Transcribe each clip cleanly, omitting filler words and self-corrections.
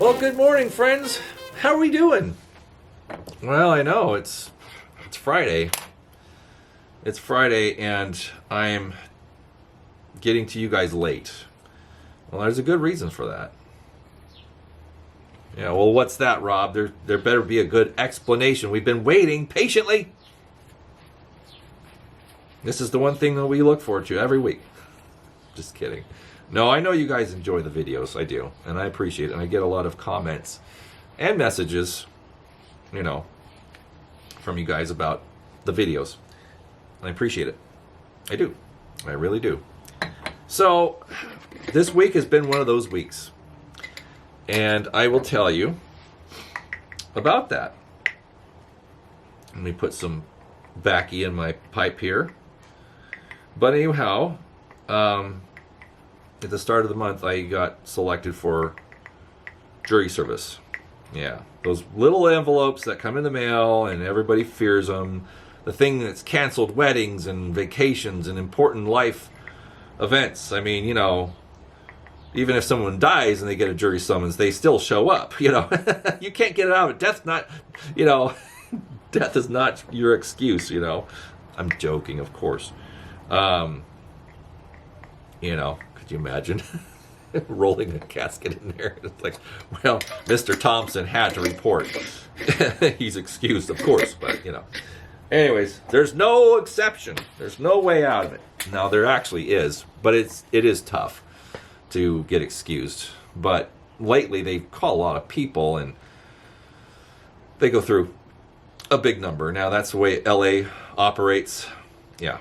Well, good morning, friends. How are we doing? Well, I know it's Friday. It's Friday, and I'm getting to you guys late. Well, there's a good reason for that. Yeah, well, what's that, Rob? There better be a good explanation. We've been waiting patiently. This is the one thing that we look forward to every week. Just kidding. No, I know you guys enjoy the videos. I do. And I appreciate it. And I get a lot of comments and messages, from you guys about the videos. And I appreciate it. I do. I really do. So, this week has been one of those weeks. And I will tell you about that. Let me put some backy in my pipe here. But anyhow, at the start of the month, I got selected for jury service. Yeah, those little envelopes that come in the mail and everybody fears them. The thing that's canceled weddings and vacations and important life events. I mean, even if someone dies and they get a jury summons, they still show up, You can't get it out of it. Death's not, death is not your excuse, I'm joking, of course. Could you imagine rolling a casket in there? It's like, well, Mr. Thompson had to report. He's excused, of course, but, Anyways, there's no exception. There's no way out of it. Now, there actually is, but it is tough to get excused. But lately, they call a lot of people, and they go through a big number. Now, that's the way LA operates. Yeah.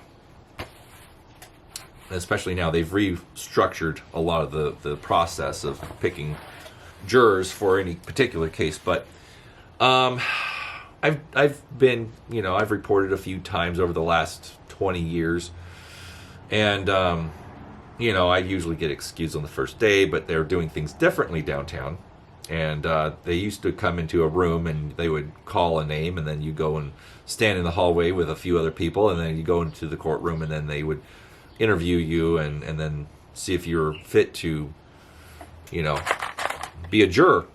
Especially now, they've restructured a lot of the process of picking jurors for any particular case. But I've been, I've reported a few times over the last 20 years. And, I usually get excused on the first day, but they're doing things differently downtown. And they used to come into a room and they would call a name, and then you go and stand in the hallway with a few other people, and then you go into the courtroom, and then they would interview you and then see if you're fit to, be a juror.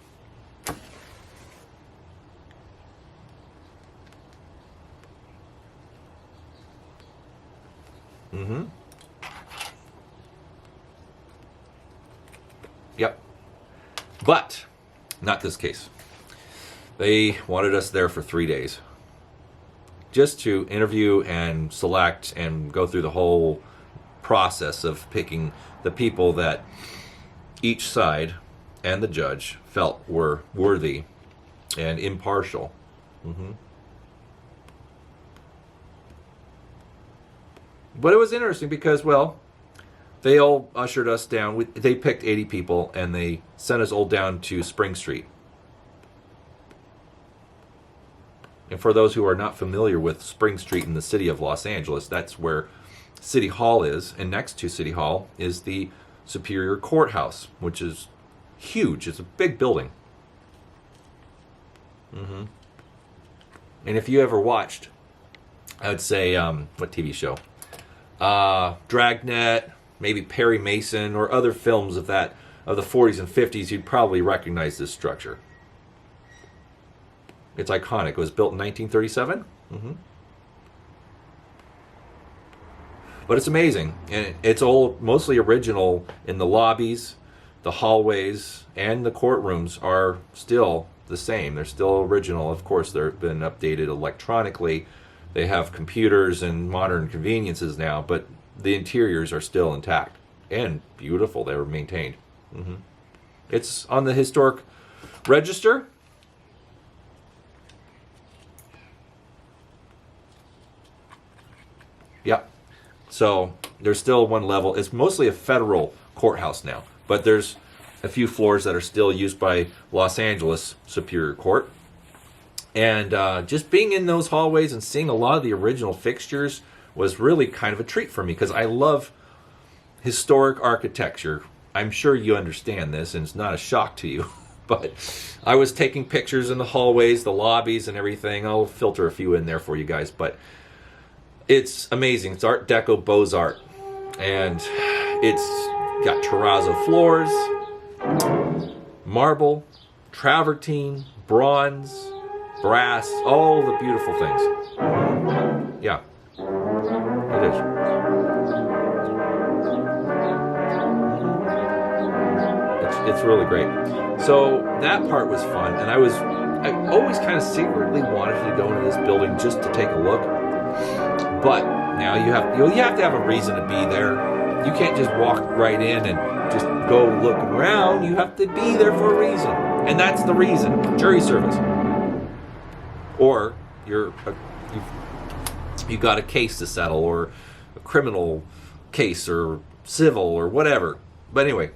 Mm-hmm. Yep. But not this case. They wanted us there for 3 days. Just to interview and select and go through the whole process of picking the people that each side and the judge felt were worthy and impartial. Mm-hmm. But it was interesting because, they all ushered us down. They picked 80 people, and they sent us all down to Spring Street. And for those who are not familiar with Spring Street in the city of Los Angeles, that's where City Hall is. And next to City Hall is the Superior Courthouse, which is huge. It's a big building. Mm-hmm. And if you ever watched, I would say, what TV show? Dragnet, maybe Perry Mason, or other films of the 40s and 50s, you'd probably recognize this structure. It's iconic. It was built in 1937. Mm-hmm. But it's amazing. And it's all mostly original in the lobbies, the hallways, and the courtrooms are still the same. They're still original. Of course, they've been updated electronically. They have computers and modern conveniences now, but the interiors are still intact and beautiful. They were maintained. Mm-hmm. It's on the historic register. Yeah. So there's still one level. It's mostly a federal courthouse now, but there's a few floors that are still used by Los Angeles Superior Court. And just being in those hallways and seeing a lot of the original fixtures was really kind of a treat for me, because I love historic architecture. I'm sure you understand this, and it's not a shock to you. But I was taking pictures in the hallways, the lobbies, and everything. I'll filter a few in there for you guys. But it's amazing. It's Art Deco Beaux-Art. And it's got terrazzo floors, marble, travertine, bronze, brass, all the beautiful things. Yeah, it is. It's really great. So that part was fun, and I always kind of secretly wanted to go into this building just to take a look. But now you have to have a reason to be there. You can't just walk right in and just go looking around. You have to be there for a reason, and that's the reason: jury service, or you got a case to settle, or a criminal case, or civil, or whatever. But anyway.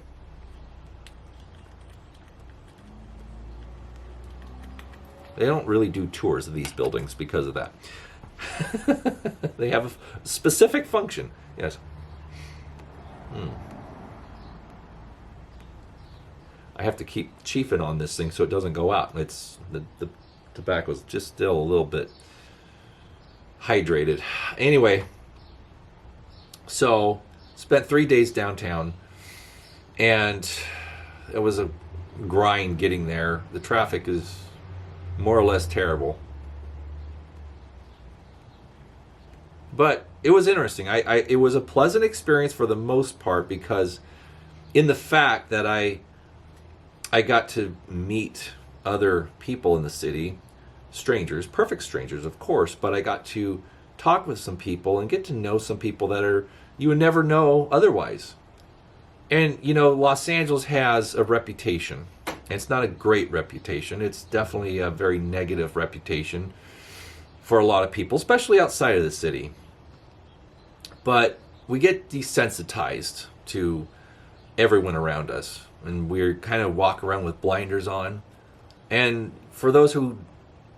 They don't really do tours of these buildings because of that. They have a specific function. Yes. I have to keep chiefing on this thing so it doesn't go out. It's the tobacco's just still a little bit hydrated. Anyway, so spent 3 days downtown, and it was a grind getting there. The traffic is more or less terrible, but it was interesting. It was a pleasant experience for the most part, because in the fact that I got to meet other people in the city, strangers, perfect strangers, of course, but I got to talk with some people and get to know some people that you would never know otherwise. And Los Angeles has a reputation. It's not a great reputation. It's definitely a very negative reputation for a lot of people, especially outside of the city. But we get desensitized to everyone around us, and we kind of walk around with blinders on. And for those who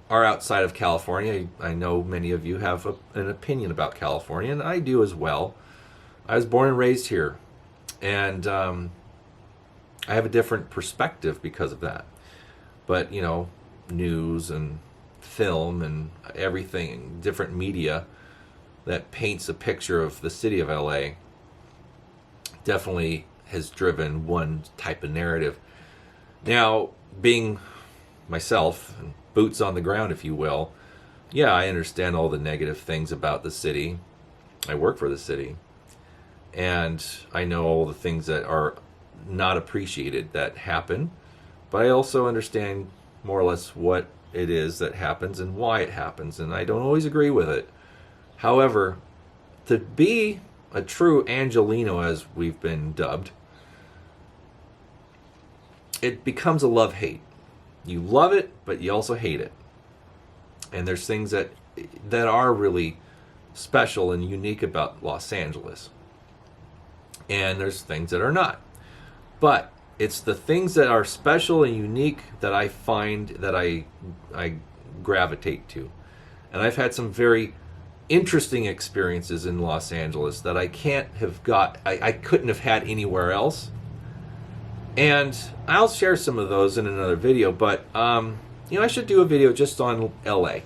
are outside of California, I know many of you have an opinion about California, and I do as well. I was born and raised here, and I have a different perspective because of that. But, news and film and everything, different media that paints a picture of the city of LA definitely has driven one type of narrative. Now, being myself, boots on the ground, if you will, yeah, I understand all the negative things about the city. I work for the city, and I know all the things that are not appreciated that happen, but I also understand more or less what it is that happens and why it happens, and I don't always agree with it. However, to be a true Angelino, as we've been dubbed, it becomes a love-hate. You love it, but you also hate it. And there's things that are really special and unique about Los Angeles, and there's things that are not. But it's the things that are special and unique that I find that I gravitate to. And I've had some very interesting experiences in Los Angeles that I couldn't have had anywhere else. And I'll share some of those in another video, but I should do a video just on LA,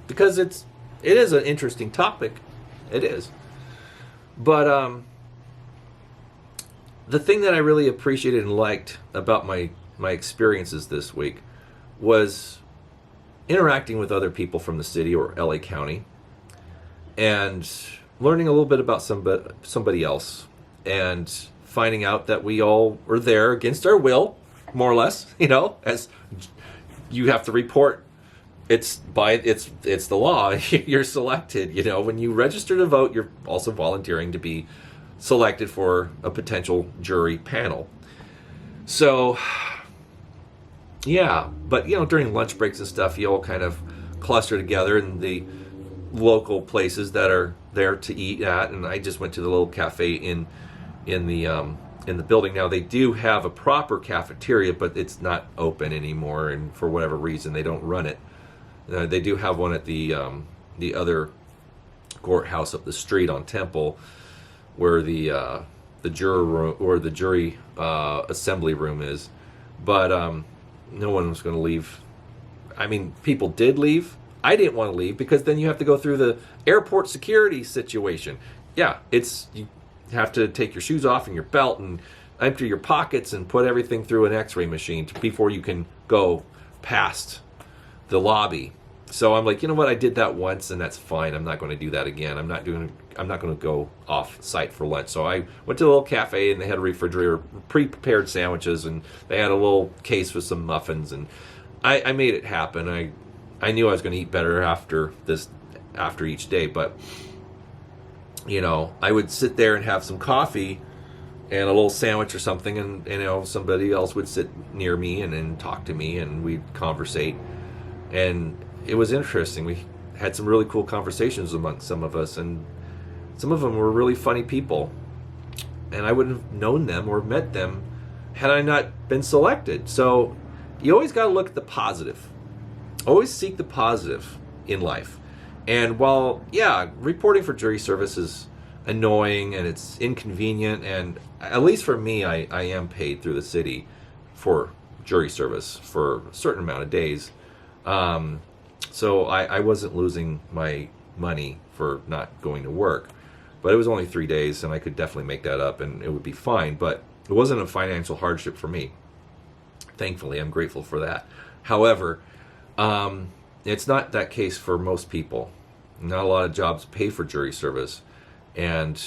because it is an interesting topic. It is. But the thing that I really appreciated and liked about my experiences this week was interacting with other people from the city or LA County, and learning a little bit about somebody else, and finding out that we all were there against our will, more or less, as you have to report. It's the law. You're selected, when you register to vote, you're also volunteering to be selected for a potential jury panel. So, yeah, but during lunch breaks and stuff, you all kind of cluster together in the local places that are there to eat at. And I just went to the little cafe in the building. Now, they do have a proper cafeteria, but it's not open anymore, and for whatever reason they don't run it. They do have one at the other courthouse up the street on Temple, where the juror room or the jury assembly room is, but no one was going to leave. I mean, people did leave. I didn't want to leave, because then you have to go through the airport security situation. Yeah, you have to take your shoes off and your belt and empty your pockets and put everything through an x-ray machine before you can go past the lobby. So I'm like, you know what? I did that once, and that's fine. I'm not going to do that again. I'm not going to go off site for lunch. So I went to a little cafe, and they had a refrigerator, pre-prepared sandwiches, and they had a little case with some muffins, and I made it happen. I knew I was going to eat better after each day, but you know, I would sit there and have some coffee and a little sandwich or something, and you know, somebody else would sit near me and talk to me, and we'd conversate, and it was interesting. We had some really cool conversations among some of us, and some of them were really funny people, and I wouldn't have known them or met them had I not been selected. So you always got to look at the positive. Always seek the positive in life. And while, yeah, reporting for jury service is annoying and it's inconvenient, and at least for me, I am paid through the city for jury service for a certain amount of days. So I wasn't losing my money for not going to work. But it was only 3 days, and I could definitely make that up, and it would be fine. But it wasn't a financial hardship for me. Thankfully, I'm grateful for that. However, it's not that case for most people. Not a lot of jobs pay for jury service. And,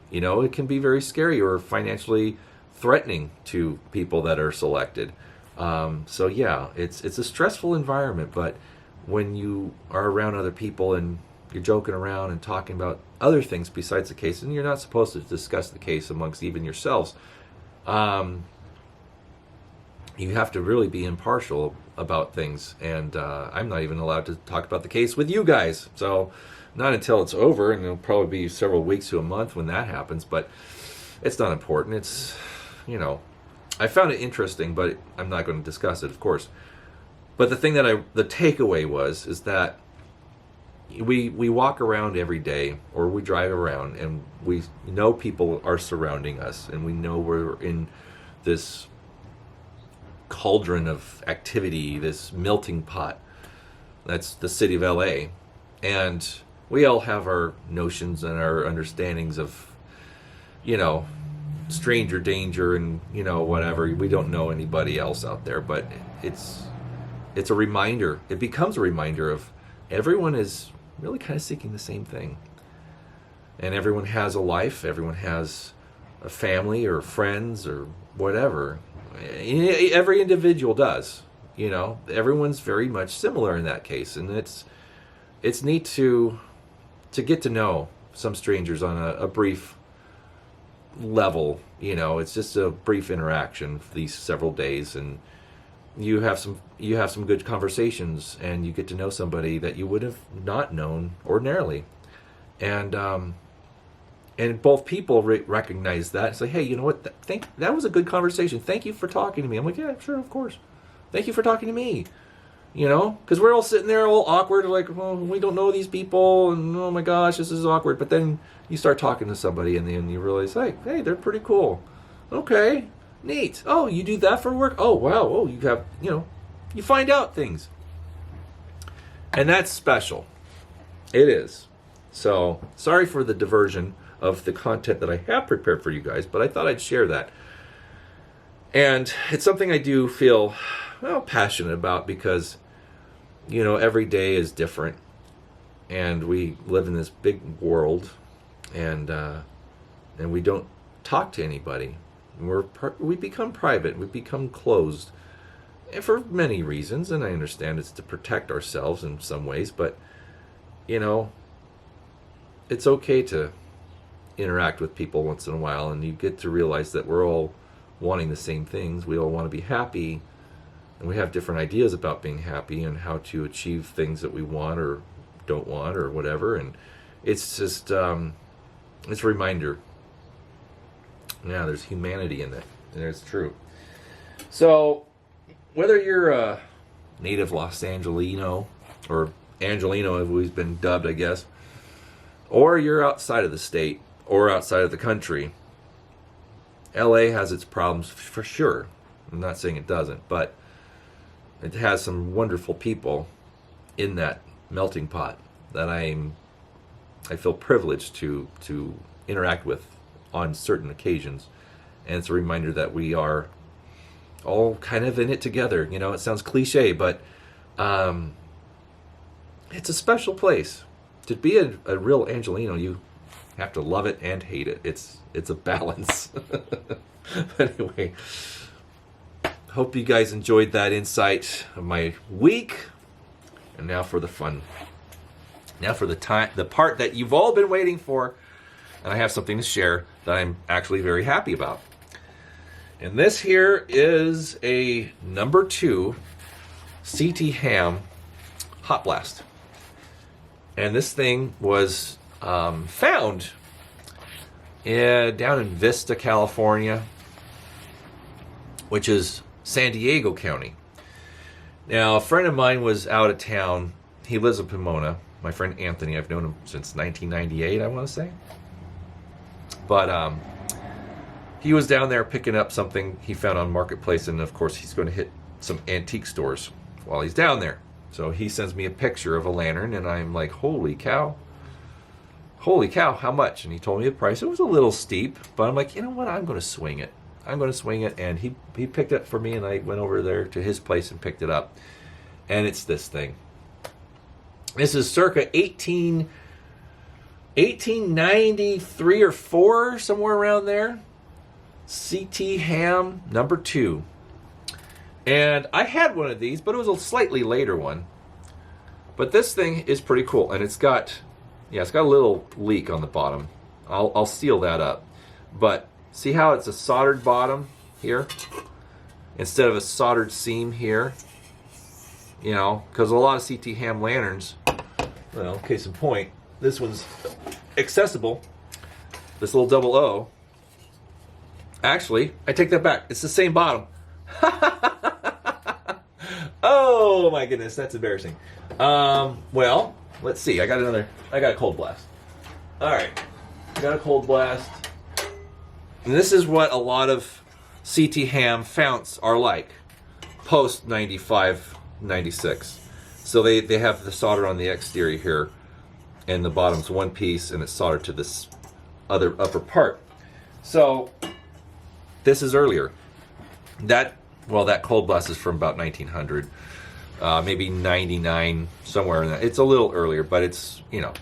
you know, it can be very scary or financially threatening to people that are selected. So, yeah, it's a stressful environment. But when you are around other people and you're joking around and talking about other things besides the case, and you're not supposed to discuss the case amongst even yourselves, you have to really be impartial about things, and I'm not even allowed to talk about the case with you guys, so not until it's over, and it'll probably be several weeks to a month when that happens, but it's not important. It's, you know, I found it interesting, but I'm not going to discuss it, of course. But the thing the takeaway is that we walk around every day, or we drive around, and we know people are surrounding us, and we know we're in this cauldron of activity, this melting pot. That's the city of LA. And we all have our notions and our understandings of, you know, stranger danger and, you know, whatever. We don't know anybody else out there, but it's a reminder. It becomes a reminder of everyone is really kind of seeking the same thing. And everyone has a life, everyone has a family or friends or whatever. Every individual does, you know. Everyone's very much similar in that case, and it's neat to get to know some strangers on a brief level. You know, it's just a brief interaction for these several days, and you have some good conversations, and you get to know somebody that you would have not known ordinarily, and both people recognize that and say, hey, you know what, that was a good conversation. Thank you for talking to me. I'm like, yeah, sure, of course. Thank you for talking to me. You know, because we're all sitting there all awkward, like, well, we don't know these people, and oh my gosh, this is awkward. But then you start talking to somebody, and then you realize, hey, they're pretty cool. Okay, neat. Oh, you do that for work? Oh, wow. Oh, you have, you know, you find out things. And that's special. It is. So, sorry for the diversion of the content that I have prepared for you guys, but I thought I'd share that. And it's something I do feel, well, passionate about, because, you know, every day is different, and we live in this big world, and we don't talk to anybody. We become private, we become closed, and for many reasons, and I understand it's to protect ourselves in some ways, but, you know, it's okay to interact with people once in a while, and you get to realize that we're all wanting the same things. We all want to be happy, and we have different ideas about being happy and how to achieve things that we want or don't want or whatever, and it's just it's a reminder. Yeah, there's humanity in that, and it's true. So whether you're a native Los Angelino, or Angelino as we've been dubbed, I guess, or you're outside of the state or outside of the country, LA has its problems for sure. I'm not saying it doesn't, but it has some wonderful people in that melting pot that I feel privileged to interact with on certain occasions. And it's a reminder that we are all kind of in it together. You know, it sounds cliche, but it's a special place. To be a real Angelino, you have to love it and hate it. It's a balance. But anyway, hope you guys enjoyed that insight of my week. And now for the fun. Now for the part that you've all been waiting for. And I have something to share that I'm actually very happy about. And this here is a No.2 CT Ham Hot Blast. And this thing was found down in Vista, California, which is San Diego County. Now, a friend of mine was out of town. He lives in Pomona. My friend Anthony, I've known him since 1998, I want to say. But he was down there picking up something he found on Marketplace, and of course he's going to hit some antique stores while he's down there. So he sends me a picture of a lantern, and I'm like, holy cow, how much? And he told me the price. It was a little steep, but I'm like, you know what, I'm going to swing it. And he picked it for me, and I went over there to his place and picked it up. And it's this thing. This is circa 1893 or 4, somewhere around there. CT Ham No.2. And I had one of these, but it was a slightly later one. But this thing is pretty cool, and it's got a little leak on the bottom. I'll seal that up. But see how it's a soldered bottom here instead of a soldered seam here? You know, because a lot of CT Ham lanterns, well, case in point, this one's accessible. This little double O. Actually, I take that back. It's the same bottom. Oh my goodness, that's embarrassing. Well, let's see. I got a cold blast. All right, I got a cold blast. And this is what a lot of CT Ham founts are like post 95, 96. So they have the solder on the exterior here, and the bottom's one piece, and it's soldered to this other upper part. So this is earlier. That cold blast is from about 1900, maybe 99, somewhere in that. It's a little earlier, but it's, you know.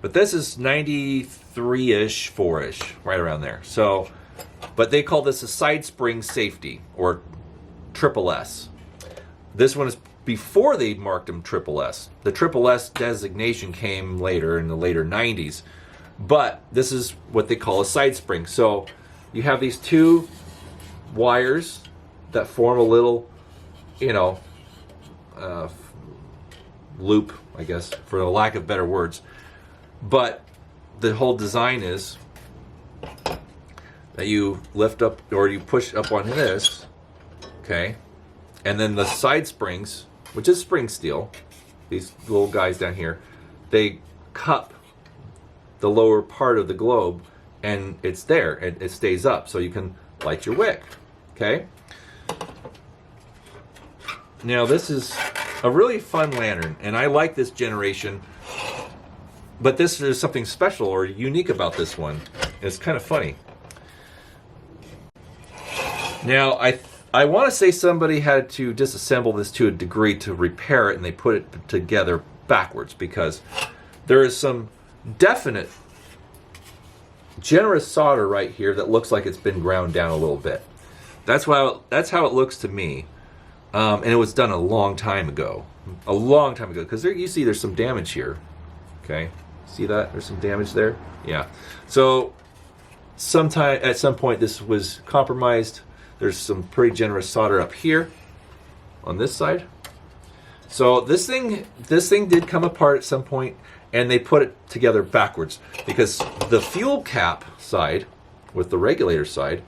But this is 93-ish, 4-ish, right around there. So, but they call this a side spring safety, or triple S. This one is before they marked them triple S. The triple S designation came later, in the later 90s. But this is what they call a side spring. So you have these two wires that form a little, you know, loop, I guess, for the lack of better words. But the whole design is that you lift up, or you push up on this, okay, and then the side springs, which is spring steel, these little guys down here, they cup the lower part of the globe, and it's there, and it stays up, so you can light your wick, okay? Now this is a really fun lantern, and I like this generation, but this is something special or unique about this one. It's kind of funny. Now I want to say somebody had to disassemble this to a degree to repair it, and they put it together backwards, because there is some definite generous solder right here that looks like it's been ground down a little bit. That's how it looks to me. And it was done a long time ago. Because you see there's some damage here. Okay, see that? There's some damage there. Yeah. So at some point this was compromised. There's some pretty generous solder up here on this side. So this thing did come apart at some point, and they put it together backwards, because the fuel cap side with the regulator side,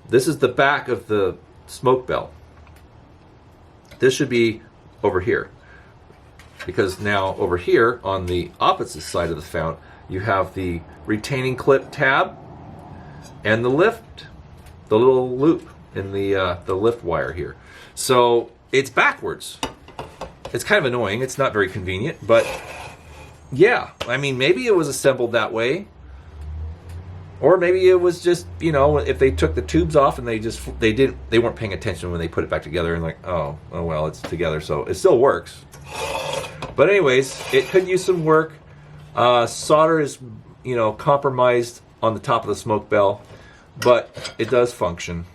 this is the back of the smoke bell. This should be over here, because now over here on the opposite side of the fount, you have the retaining clip tab and the lift, the little loop in the lift wire here. So it's backwards. It's kind of annoying. It's not very convenient, but yeah, I mean, maybe it was assembled that way. Or maybe it was just, you know, if they took the tubes off and they weren't paying attention when they put it back together and like, oh well, it's together, so it still works. But anyways, it could use some work. Solder is, you know, compromised on the top of the smoke bell, but it does function.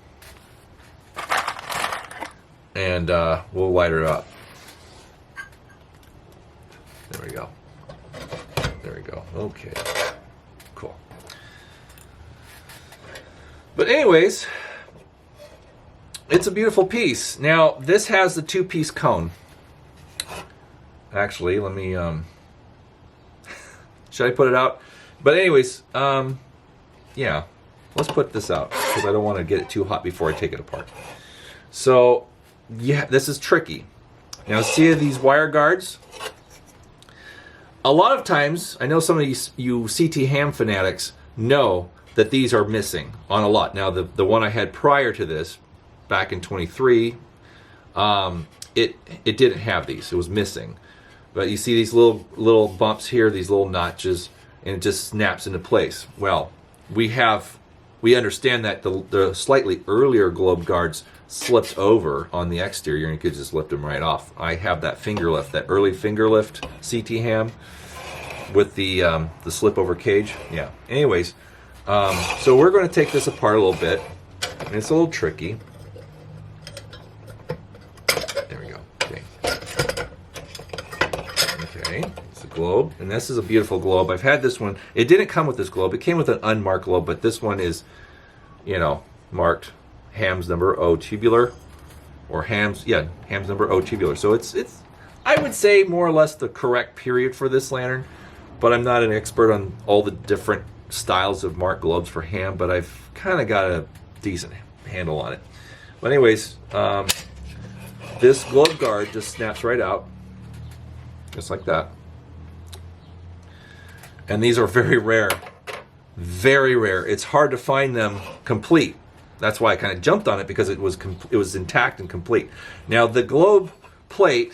And we'll light it up. There we go. There we go. Okay. Cool. But anyways, it's a beautiful piece. Now, this has the 2-piece cone. Actually, let me, should I put it out? But anyways, yeah, let's put this out because I don't want to get it too hot before I take it apart. So, yeah, this is tricky. Now, see these wire guards? A lot of times, I know some of you CT ham fanatics know that these are missing on a lot. Now, the one I had prior to this, back in 23, it didn't have these. It was missing. But you see these little bumps here, these little notches, and it just snaps into place. Well, we understand that the slightly earlier globe guards slipped over on the exterior, and you could just lift them right off. I have that finger lift, that early finger lift CT ham with the slip over cage. Yeah. Anyways, so we're going to take this apart a little bit, and it's a little tricky. There we go. Okay. Okay. It's a globe, and this is a beautiful globe. I've had this one. It didn't come with this globe. It came with an unmarked globe, but this one is, you know, marked Ham's number O tubular, or Ham's number O tubular. So it's I would say more or less the correct period for this lantern, but I'm not an expert on all the different styles of marked globes for Ham, but I've kind of got a decent handle on it. But anyways, this globe guard just snaps right out, just like that. And these are very rare. Very rare. It's hard to find them complete. That's why I kind of jumped on it, because it was intact and complete. Now the globe plate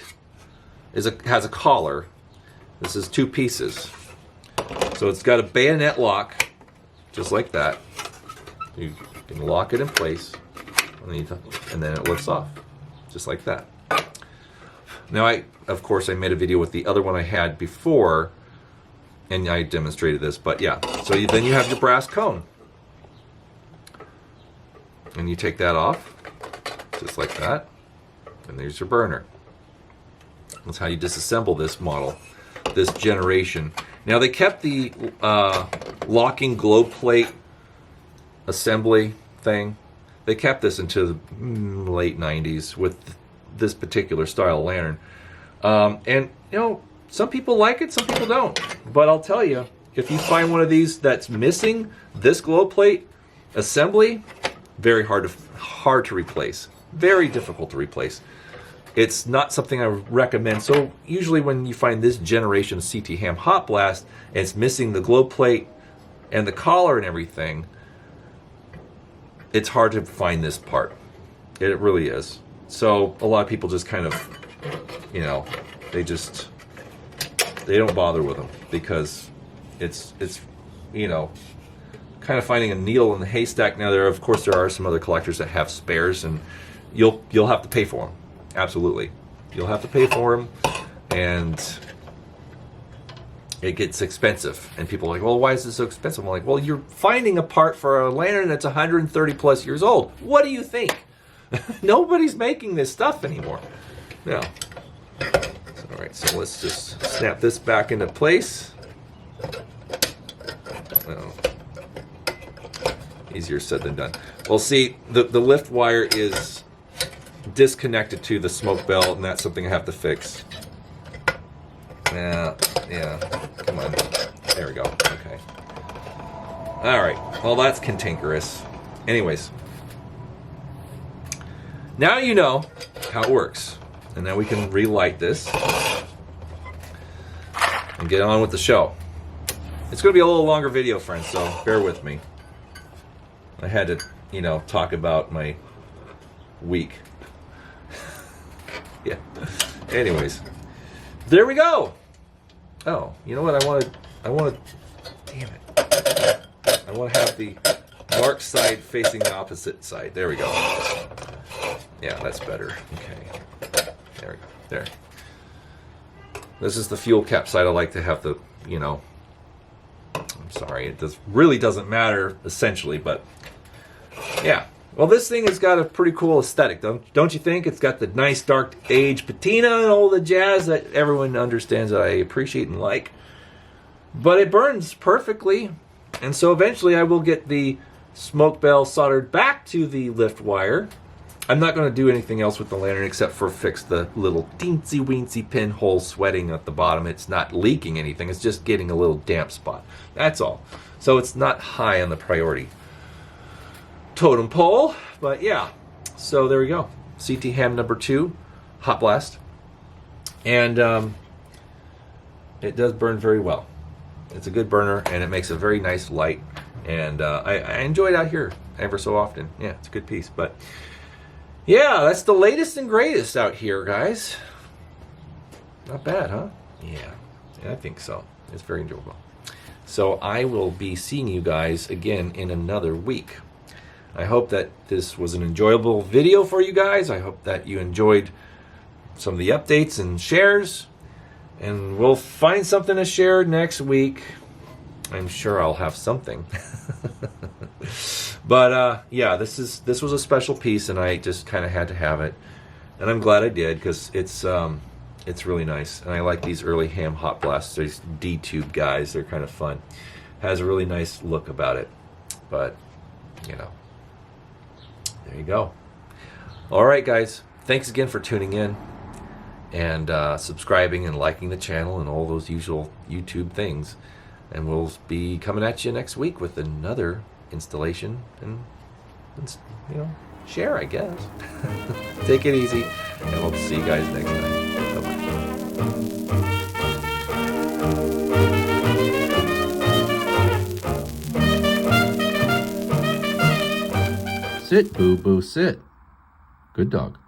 has a collar. This is 2 pieces. So it's got a bayonet lock, just like that. You can lock it in place, and then it lifts off, just like that. Now of course I made a video with the other one I had before, and I demonstrated this, but yeah. So then you have your brass cone. And you take that off, just like that, and there's your burner. That's how you disassemble this model, this generation. Now they kept the locking globe plate assembly thing. They kept this into the late 90s with this particular style lantern. And, you know, some people like it, some people don't. But I'll tell you, if you find one of these that's missing this globe plate assembly, very hard to replace. Very difficult to replace. It's not something I recommend. So usually when you find this generation CT Ham Hot Blast and it's missing the globe plate and the collar and everything, it's hard to find this part. It really is. So a lot of people just kind of, you know, they don't bother with them, because it's you know, kind of finding a needle in the haystack. Now there are some other collectors that have spares, and you'll have to pay for them. Absolutely, you'll have to pay for them, and it gets expensive. And people are like, well, why is this so expensive? I'm like, well, you're finding a part for a lantern that's 130 plus years old. What do you think? Nobody's making this stuff anymore. No. All right, so let's just snap this back into place. Oh. Easier said than done. Well, see, the lift wire is disconnected to the smoke belt, and that's something I have to fix. Yeah, come on. There we go. Okay. All right. Well, that's cantankerous. Anyways, now you know how it works, and now we can relight this and get on with the show. It's going to be a little longer video, friends, so bear with me. I had to, you know, talk about my week. Yeah. Anyways, there we go. Oh, you know what? I wanted. Damn it. I want to have the marked side facing the opposite side. There we go. Yeah, that's better. Okay. There we go. There. This is the fuel cap side. I like to have the, you know, I'm sorry, it really doesn't matter essentially, but yeah. Well, this thing has got a pretty cool aesthetic, don't you think? It's got the nice dark age patina and all the jazz that everyone understands that I appreciate and like. But it burns perfectly, and so eventually I will get the smoke bell soldered back to the lift wire. I'm not going to do anything else with the lantern except for fix the little teensy weensy pinhole sweating at the bottom. It's not leaking anything. It's just getting a little damp spot. That's all. So it's not high on the priority totem pole. But yeah, so there we go. CT Ham number 2, Hot Blast. And it does burn very well. It's a good burner, and it makes a very nice light. And I enjoy it out here ever so often. Yeah, it's a good piece. But yeah, that's the latest and greatest out here, guys. Not bad, huh? Yeah, I think so. It's very enjoyable. So I will be seeing you guys again in another week. I hope that this was an enjoyable video for you guys. I hope that you enjoyed some of the updates and shares. And we'll find something to share next week. I'm sure I'll have something. But yeah, this was a special piece, and I just kind of had to have it, and I'm glad I did because it's really nice, and I like these early ham hot blasts. These D-tube guys, they're kind of fun. Has a really nice look about it, but you know, there you go. All right, guys, thanks again for tuning in and subscribing and liking the channel and all those usual YouTube things. And we'll be coming at you next week with another installation and you know, share, I guess. Take it easy, and we'll see you guys next time. Bye-bye. Sit, boo-boo, sit. Good dog.